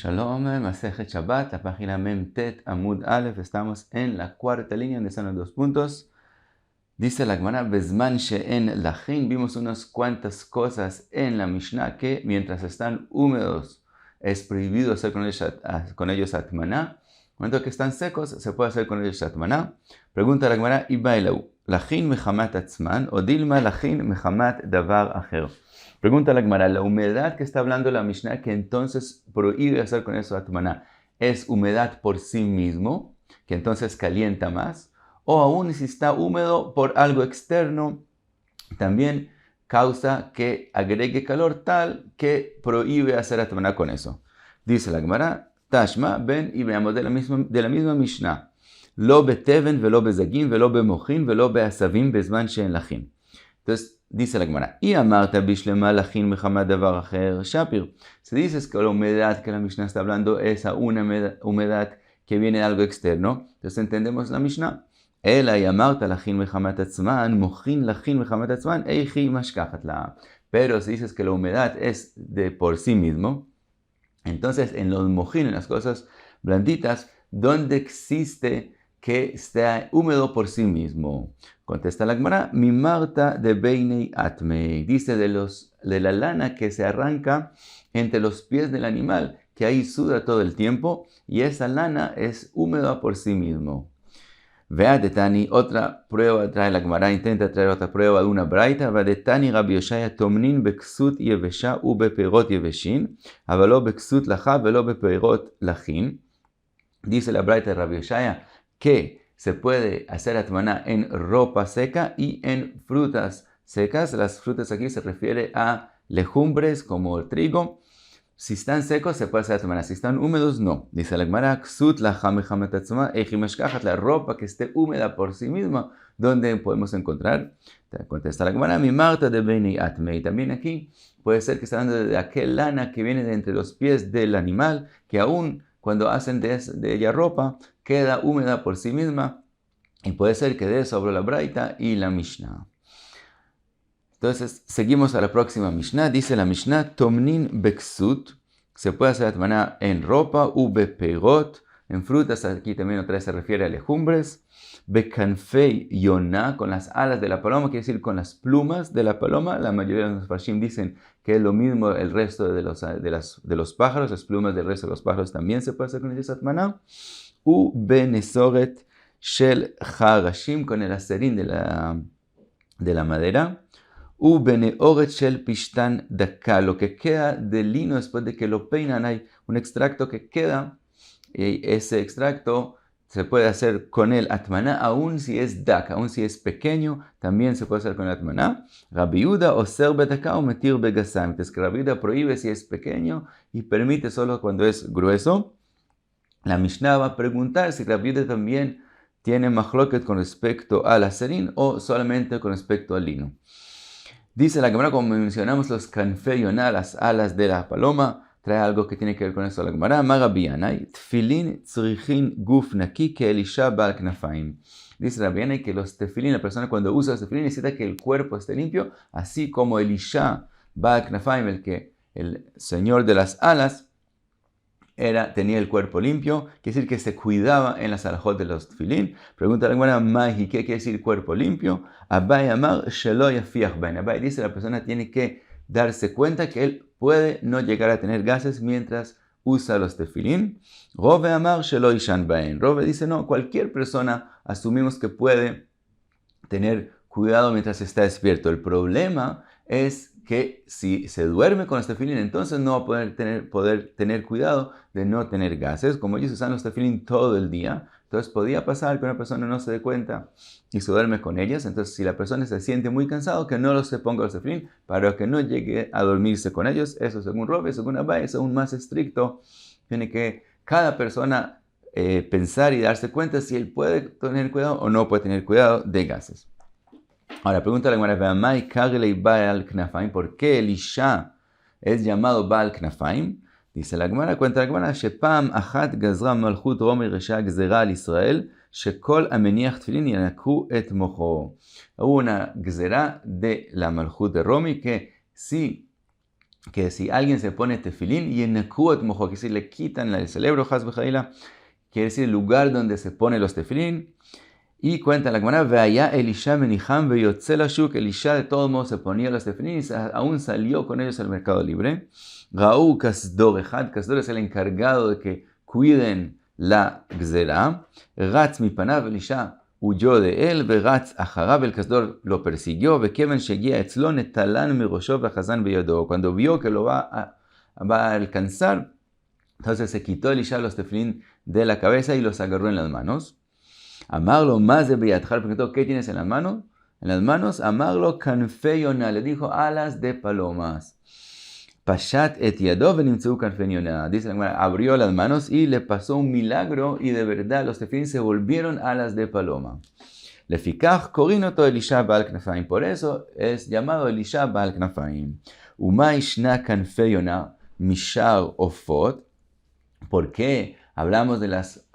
Shalom, Masejet Shabbat, la página Memtet Amud Aleph. Estamos en la cuarta línea donde están los dos puntos. Dice la Gemara, Bezman she'en lachin. Vimos unas cuantas cosas en la Mishnah que mientras están húmedos es prohibido hacer con ellos atmaná. En el momento que están secos se puede hacer con ellos atmaná. Pregunta la Gemara, Ibailau, lachin mechamat atzman o dilma lachin mechamat davar acher. Pregunta la Gemara, la humedad que está hablando la Mishnah, que entonces prohíbe hacer con eso atmaná, ¿es humedad por sí mismo, que entonces calienta más? O aún si está húmedo por algo externo, también causa que agregue calor tal que prohíbe hacer atmaná con eso. Dice la Gemara, Tashma, ven y veamos de la misma Mishnah. Lo beteven, velo bezagim, velo bemochin, velo beasavim, bezman she'en lachin. Entonces, dice la Gemara, y amarta bishlema lachin mechamad davar acher shapir. Si dices que la humedad que la Mishnah está hablando es una humedad que viene de algo externo, entonces entendemos la Mishnah. Ela y amarta lachin mechamad atzman, mochin lachin mechamad atzman, eichi mashkachat la. Pero si dices que la humedad es de por sí mismo, entonces en los mochin, en las cosas blanditas, ¿dónde existe que esté húmedo por sí mismo? Contesta la Gemara, mi Marta de Beinei Atmei. Dice de la lana que se arranca entre los pies del animal, que ahí suda todo el tiempo, y esa lana es húmeda por sí mismo. Vea de Tani, otra prueba trae la Gemara, intenta traer otra prueba de una braita. Vea de Tani, Rabbi Yoshaya, tomnin beksut yevesha u beperot yeveshin, avalo beksut lacha velo beperot lachin. Dice la braita de Rabbi Yoshaya que se puede hacer atmaná en ropa seca y en frutas secas. Las frutas aquí se refiere a legumbres como el trigo. Si están secos se puede hacer atmaná, si están húmedos no. Dice la Gemara, ksut lacha mechamat atzma, eichi mashkachat, la ropa que esté húmeda por sí misma, ¿dónde podemos encontrar? Contesta la Gemara, mi Marta de Beinei Atmei. También aquí puede ser que está hablando de aquel lana que viene de entre los pies del animal, que aún cuando hacen de ella ropa, queda húmeda por sí misma, y puede ser que de eso habló la Braita y la Mishnah. Entonces, seguimos a la próxima Mishnah. Dice la Mishnah, Tomnin beksut, se puede hacer atmaná en ropa, u beperot, en frutas, aquí también otra vez se refiere a legumbres, bekanfei yonah, con las alas de la paloma, quiere decir con las plumas de la paloma. La mayoría de los farshim dicen que es lo mismo el resto de los pájaros, las plumas del resto de los pájaros también se puede hacer con ellos atmaná. U benesoret shel harashim, con el aserín de la madera. U beneoret shel pishtan daka, lo que queda del lino después de que lo peinan, hay un extracto que queda, y ese extracto se puede hacer con el atmaná, aun si es daka, aun si es pequeño, también se puede hacer con el atmaná. Rabbi Yehuda oser bedaka o metir begasam, entonces que Rabbi Yehuda prohíbe si es pequeño y permite solo cuando es grueso. La Mishnah va a preguntar si Rabbi Yehuda también tiene machloket con respecto al aserín o solamente con respecto al lino. Dice la Gemara, como mencionamos, los kanfei yonah, las alas de la paloma, trae algo que tiene que ver con eso la Gemara. Rabbi Yanai, tefilin tzrichin guf naki ke elisha bal knafaim. Dice Rabbi Yanai que los tefilin, la persona cuando usa los tefilin necesita que el cuerpo esté limpio, así como Elisha bal knafaim, el señor de las alas, tenía el cuerpo limpio, quiere decir que se cuidaba en las alajot de los tefilín. Pregunta la Gemara, Mahi, ¿qué quiere decir cuerpo limpio? Abai amar shelo yafiach ben. Abai dice la persona tiene que darse cuenta que él puede no llegar a tener gases mientras usa los tefilín. Rove amar shelo ishan ben. Rove dice no, cualquier persona asumimos que puede tener cuidado mientras está despierto. El problema es que si se duerme con los tefilín, entonces no va a poder tener cuidado de no tener gases. Como ellos usan los tefilín todo el día, entonces podía pasar que una persona no se dé cuenta y se duerme con ellas. Entonces si la persona se siente muy cansado, que no se ponga los tefilín para que no llegue a dormirse con ellos. Eso según Robe, según Abai, es aún más estricto. Tiene que cada persona pensar y darse cuenta si él puede tener cuidado o no puede tener cuidado de gases. Ahora, pregunta la Gemara, ¿por qué Elisha es llamado Baal Knafaim? Dice la Gemara, cuenta la Gemara, Shepam achat gazra malchut romi resha gzera al Israel, shekol ameniach tefilin yanaku et mojo. Hubo una gzera de la malchut de Romi que si que si alguien se pone tefilín y en nekuot mojo, que si le quitan el cerebro, has bejaila, quiere decir el lugar donde se pone los tefilín. Y cuenta la Gemara, veaya Elisha menijam veyotzel shuk, Elisha de todos modos se ponía los tefilín y aún salió con ellos al mercado libre. Gaú kasdor ejad, kasdor es el encargado de que cuiden la gzera. Ratz mi panav, Elisha huyó de él, veratz acharab, el kasdor lo persiguió, vekeven shegia etzlo netalan mirosho vechazan beyodo. Cuando vio que lo va a alcanzar, entonces se quitó Elisha los tefilín de la cabeza y los agarró en las manos. Amarlo más de Beyatjar, preguntó, ¿qué tienes en las manos? En las manos, amarlo canfeyona, le dijo alas de palomas. Pashat et yado venimtzeu canfeyona. Dice la Gemara, abrió las manos y le pasó un milagro y de verdad los tefilín se volvieron alas de paloma. Lefikach korinoto Elisha Baal Knafaim. Por eso es llamado Elisha Baal Knafaim. Uma ishna canfeyona mishar ofot. ¿Por qué hablamos de las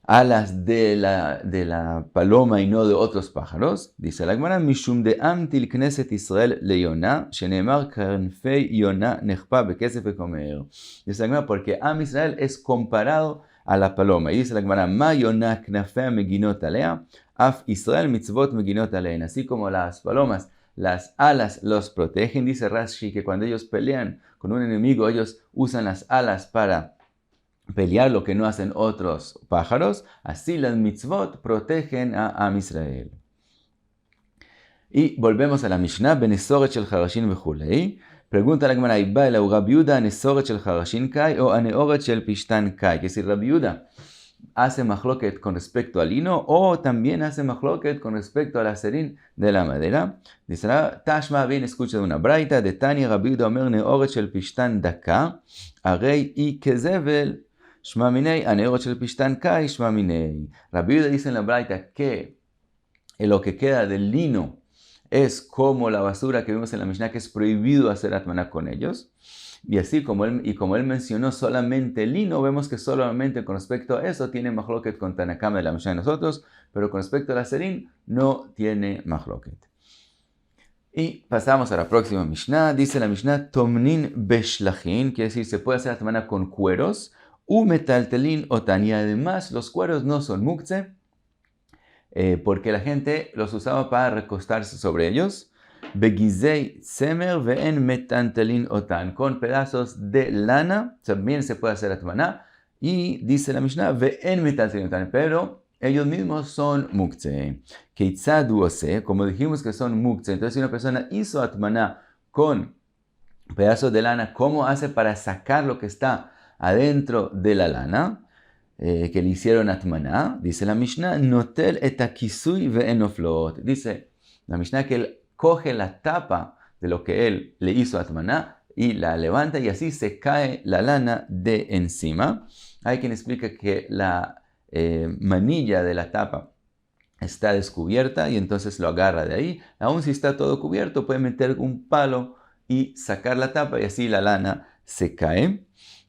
alas de la paloma y no de otros pájaros? Dice la Gemara, Mishum de Amtil Knesset Israel le Yonah, Shenemar Kanfei Yonah Nechpa Bekesef Bekomer. Dice la Gemara, porque Am Israel es comparado a la paloma. Y dice la Gemara, Ma Yonah Knafea Meginot Alea, Af Israel Mitzvot Meginot Alein. Así como las palomas, las alas los protegen. Dice Rashi que cuando ellos pelean con un enemigo, ellos usan las alas para pelear lo que no hacen otros pájaros. Así las mitzvot protegen a Am Israel. Y volvemos a la Mishnah, Benesoret shel Harashin vechulei. Pregunta la Gemara, ¿Iba el Rabbi Yehuda Nesoret shel Harashin kai o Aneoret shel Pishtan kai? Que si Rabbi Yehuda hace machloket con respecto al lino o también hace machloket con respecto al aserín de la madera. Dice, Tashma bien, escucha de una braita de Tani Rabbi Yehuda Omer Neoret shel Pishtan daka, arei y kezevel shma minei, Aneoret shel Pishtan kai shma minei. Rabbi Yehuda dice en la braita que lo que queda del lino es como la basura que vimos en la Mishnah, que es prohibido hacer atmaná con ellos. Y así como él mencionó solamente el lino, vemos que solamente con respecto a eso tiene machloket con Tanakama de la Mishnah de nosotros, pero con respecto al aserín no tiene machloket. Y pasamos a la próxima Mishnah. Dice la Mishnah, Tomnin beshlachin, quiere decir se puede hacer atmaná con cueros, u metaltelin otan, y además los cueros no son muktzeh, porque la gente los usaba para recostarse sobre ellos. Begizei semer ve'en metantelin otan, con pedazos de lana también se puede hacer atmaná. Y dice la Mishnah, ve'en metantelin otan, pero ellos mismos son muktzeh. Keitzadu ose, como dijimos que son muktzeh, entonces si una persona hizo atmaná con pedazos de lana, ¿cómo hace para sacar lo que está adentro de la lana? Que le hicieron atmaná, dice la Mishnah, notel etakisui ve'enoflot. Dice la Mishnah que él coge la tapa de lo que él le hizo atmaná y la levanta y así se cae la lana de encima. Hay quien explica que la manilla de la tapa está descubierta y entonces lo agarra de ahí. Aún si está todo cubierto, puede meter un palo y sacar la tapa y así la lana se cae.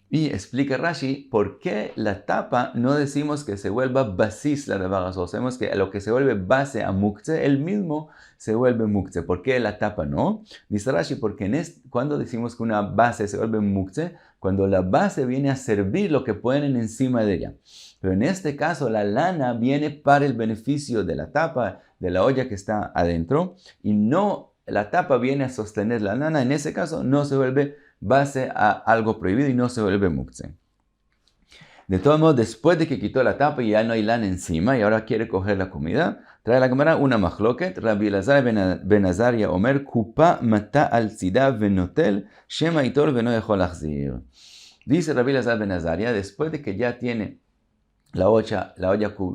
Y explica Rashi por qué la tapa no decimos que se vuelva basis la rebagazo. Sabemos que lo que se vuelve base a muktzeh, el mismo se vuelve muktzeh. ¿Por qué la tapa no? Dice Rashi, porque cuando decimos que una base se vuelve muktzeh, cuando la base viene a servir lo que ponen encima de ella. Pero en este caso la lana viene para el beneficio de la tapa, de la olla que está adentro, y no la tapa viene a sostener la lana. En ese caso no se vuelve base a algo prohibido y no se vuelve muktzeh. De todos modos, después de que quitó la tapa y ya no hay lana encima y ahora quiere coger la comida, trae la Gemara una machloket. Rabbi Elazar ben Azaria omer kupa mata al tzida venotel shema itor veno yechol achzir. Dice Rabbi Elazar ben Azaria, después de que ya tiene la olla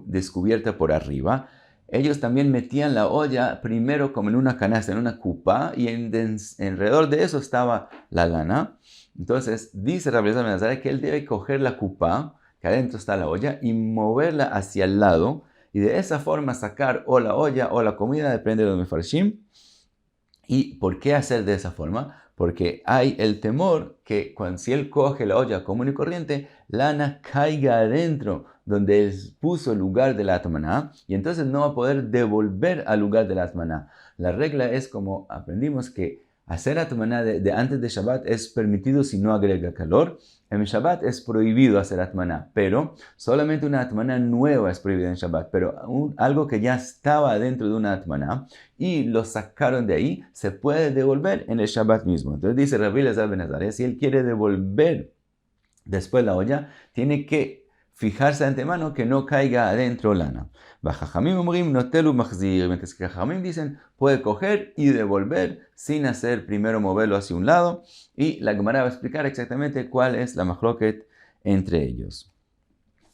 descubierta por arriba, ellos también metían la olla primero como en una canasta, en una cupa, y alrededor de eso estaba la lana. Entonces dice Rabbi Elazar ben Azaria que él debe coger la cupa, que adentro está la olla, y moverla hacia el lado, y de esa forma sacar o la olla o la comida, depende de los mefarshim. ¿Y por qué hacer de esa forma? Porque hay el temor que si él coge la olla común y corriente, lana caiga adentro, donde él puso el lugar de la atmaná, y entonces no va a poder devolver al lugar de la atmaná. La regla es como aprendimos que hacer atmaná de antes de Shabbat es permitido si no agrega calor. En Shabbat es prohibido hacer atmaná, pero solamente una atmaná nueva es prohibida en Shabbat. Pero algo que ya estaba dentro de una atmaná y lo sacaron de ahí, se puede devolver en el Shabbat mismo. Entonces dice Rabbi Elazar ben Azariah, si él quiere devolver después la olla, tiene que fijarse de antemano que no caiga adentro lana. Bajajamim umrim notelu machzir. Mientras que Jajamim dicen, puede coger y devolver sin hacer primero moverlo hacia un lado. Y la Gemara va a explicar exactamente cuál es la machloket entre ellos.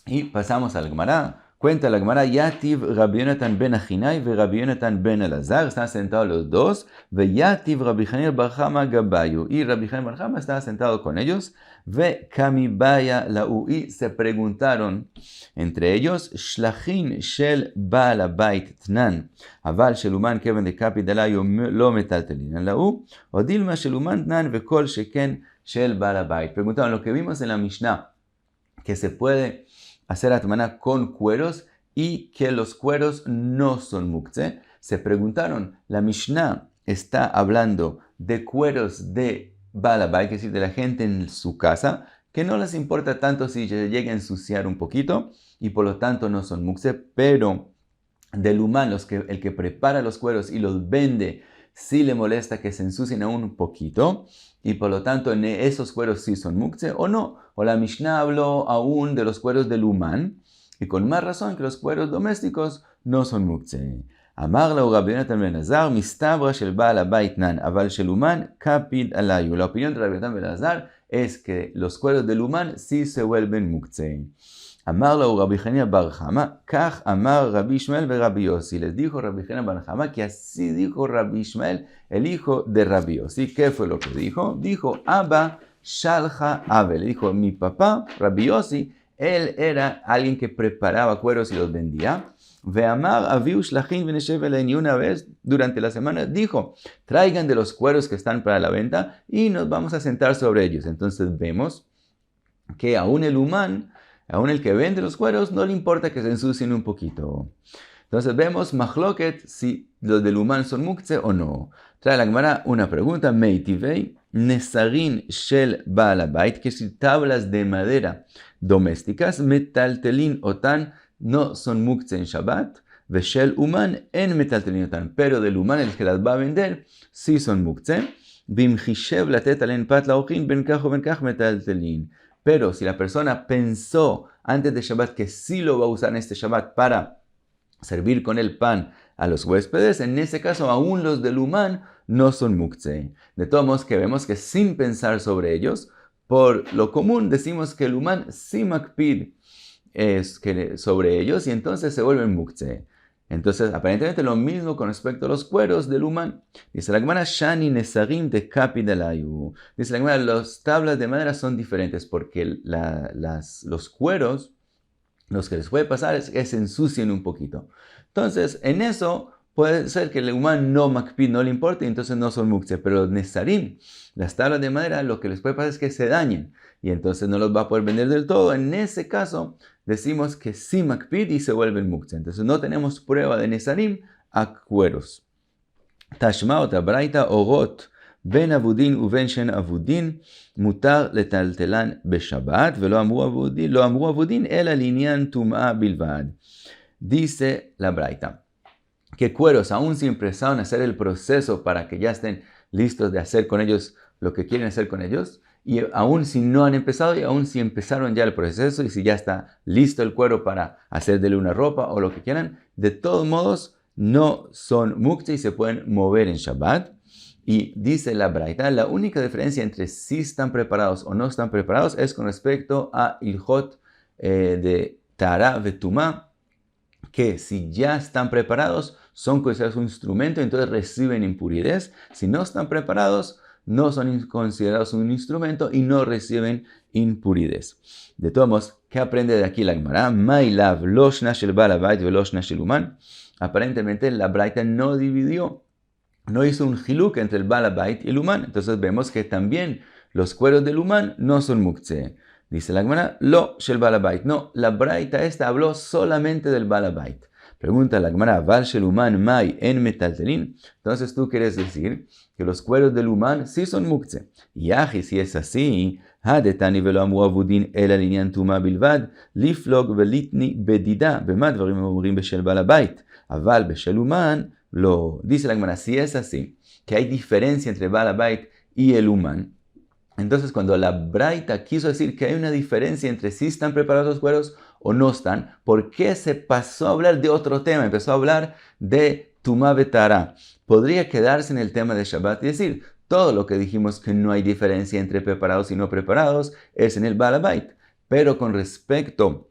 Y pasamos a la Gemara. Cuenta la Gemara, Yativ Rabbi Yonatan ben Achinai ve Rabbi Yonatan ben Elazar. Están sentados los dos. Ve Yativ Rabbi Hanil bar Chama Gabayu. Y Rabbi Hanil bar Chama estaba sentado con ellos. Ve Kamibaya Lau. Y se preguntaron entre ellos, Shlachin shel Baal Habait Tnan. Aval sheluman keven de Kapi Dalayu lo metaltelin Lau. O Dilma sheluman Tnan ve kol sheken shel Baal Habait. Preguntaron lo que vimos en la Mishnah, que se puede hacer atmaná con cueros y que los cueros no son muktzeh. Se preguntaron, la Mishnah está hablando de cueros de Baal Habait, es decir, de la gente en su casa, que no les importa tanto si se llega a ensuciar un poquito y por lo tanto no son muktzeh, pero del humano, el que prepara los cueros y los vende, sí le molesta que se ensucien aún un poquito, y por lo tanto esos cueros sí son muktzeh o no. O la Mishnah habló aún de los cueros del humán, y con más razón que los cueros domésticos no son muktzeh. Amar la Rabbi Yonatan ben Elazar, mistabra shel Baal Habait nan, aval shel human kapid alayu. La opinión de Rabbi Yonatan ben Elazar es que los cueros del humán sí se vuelven muktzeh. Amar la Rabbi Hanina bar Chama, kach amar Rabbi Ishmael ve Rabbi Yossi. Les dijo Rabbi Hanina bar Chama que así dijo Rabbi Ishmael, el hijo de Rabbi Yossi. ¿Qué fue lo que dijo? Dijo, Abba shalcha Abel. Le dijo, mi papá, Rabbi Yossi, él era alguien que preparaba cueros y los vendía. Ve amar aviu shlachin veneshev elain. Y una vez durante la semana dijo, traigan de los cueros que están para la venta y nos vamos a sentar sobre ellos. Entonces vemos que aún el humán, aún el que vende los cueros, no le importa que se ensucien un poquito. Entonces vemos machloket si los del humán son muktzeh o no. Trae la Gemara una pregunta. Meitivei nesarin shel Baal Habait, que si tablas de madera domésticas, metaltelin otan, no son muktzeh en Shabbat. Ve shel human en metaltelin otan, pero del humán, el que las va a vender, sí son muktzeh. Bimchishev latet alen pat laochin ben kach o ben kach metaltelin. Pero si la persona pensó antes de Shabbat que sí lo va a usar en este Shabbat para servir con el pan a los huéspedes, en ese caso aún los del humán no son muktzeh. De todos modos que vemos que sin pensar sobre ellos, por lo común decimos que el humán sí makpid es sobre ellos y entonces se vuelven muktzeh. Entonces, aparentemente lo mismo con respecto a los cueros del humán. Dice la Gemara, Shani nesarim de Kapi Dalayu. Dice la Gemara, las tablas de madera son diferentes porque los cueros, los que les puede pasar es que se ensucien un poquito. Entonces, en eso puede ser que el humán no makpid, no le importa y entonces no son muktzeh. Pero los nesarim, las tablas de madera, lo que les puede pasar es que se dañen y entonces no los va a poder vender del todo. En ese caso, decimos que sí makpid y se vuelven muktzeh. Entonces no tenemos prueba de nesarim a cueros. Tashma ota braita orot ben avudin uven shen avudin mutar letaltelan beshabbat velo amru avudin el alinyan tum'a bilvad. Dice la braita que cueros, aún si empezaron a hacer el proceso para que ya estén listos de hacer con ellos lo que quieren hacer con ellos, y aún si no han empezado y aún si empezaron ya el proceso y si ya está listo el cuero para hacerle una ropa o lo que quieran, de todos modos no son muktzeh y se pueden mover en Shabbat. Y dice la braita, la única diferencia entre si están preparados o no están preparados es con respecto a ilhot de Tara vetumá, que si ya están preparados son considerados un instrumento, entonces reciben impurezas. Si no están preparados, no son considerados un instrumento y no reciben impurezas. De todos modos, ¿qué aprende de aquí la Gemara? Mailav loshna shel Baal Habait ve loshna shel human. Aparentemente la braita no dividió, no hizo un hiluk entre el Baal Habait y el human. Entonces vemos que también los cueros del human no son muktzeh. Dice la Gemara, lo shel Baal Habait. No, la braita esta habló solamente del Baal Habait. Pregunta la Gemara, Val shel uman mai en metaltelin. Entonces tú quieres decir que los cueros del uman sí son muktzeh. Yahi, si es así, hadetani velo amru avudin el alinyan tuma bilvad, liflog velitni bedida, bema dvarim omrim beshel bal habayit. Aval beshel uman, lo dice la Gemara, si es así, que hay diferencia entre bal habayit y el uman. Entonces, cuando la Braita quiso decir que hay una diferencia entre si están preparados los cueros o no están, ¿por qué se pasó a hablar de otro tema? Empezó a hablar de Tumá Betara. Podría quedarse en el tema de Shabbat y decir, todo lo que dijimos que no hay diferencia entre preparados y no preparados es en el Baal Habayit. Pero con respecto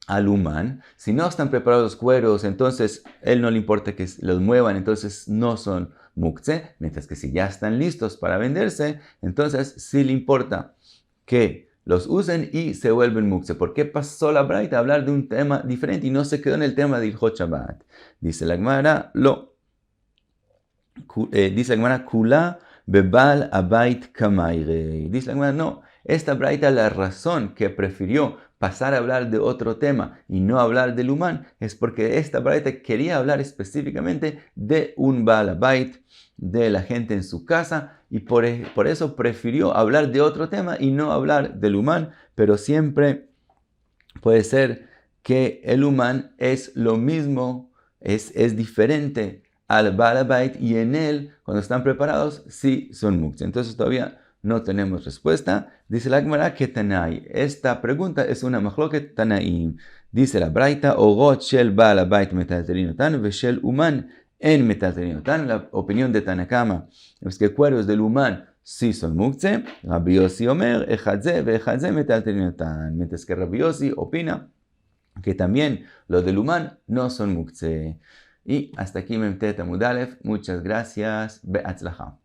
al uman, si no están preparados los cueros, entonces él no le importa que los muevan, entonces no son muktzeh, mientras que si ya están listos para venderse, entonces sí le importa que los usen y se vuelven muktzeh. ¿Por qué pasó la Braita a hablar de un tema diferente y no se quedó en el tema de Ilhot Shabbat? Dice la Gemara, dice la Gemara, Kula bebal habayit kamairei. Dice la Gemara, no, esta Braita, la razón que prefirió pasar a hablar de otro tema y no hablar del uman es porque esta Braita quería hablar específicamente de un Baal Habayit, de la gente en su casa, y por eso prefirió hablar de otro tema y no hablar del uman, pero siempre puede ser que el uman es lo mismo, es diferente al Baal Habayit, y en él, cuando están preparados, sí son muktzeh. Entonces todavía no tenemos respuesta. Dice la Gemara que Tanai. Esta pregunta es una machloket Tanaim. Dice la Braita, Ogot shel Baal Habayit metaltelinotan veshel uman en metaltelinotan. La opinión de Tanakama es que cueros del uman sí son muktzeh. Rabbi Yossi omer, echadze ve echadze metaltelinotan. Mientras que Rabbi Yossi opina que también los del uman no son muktzeh. Y hasta aquí Memtet Amud Aleph. Muchas gracias. Be'atzlacha.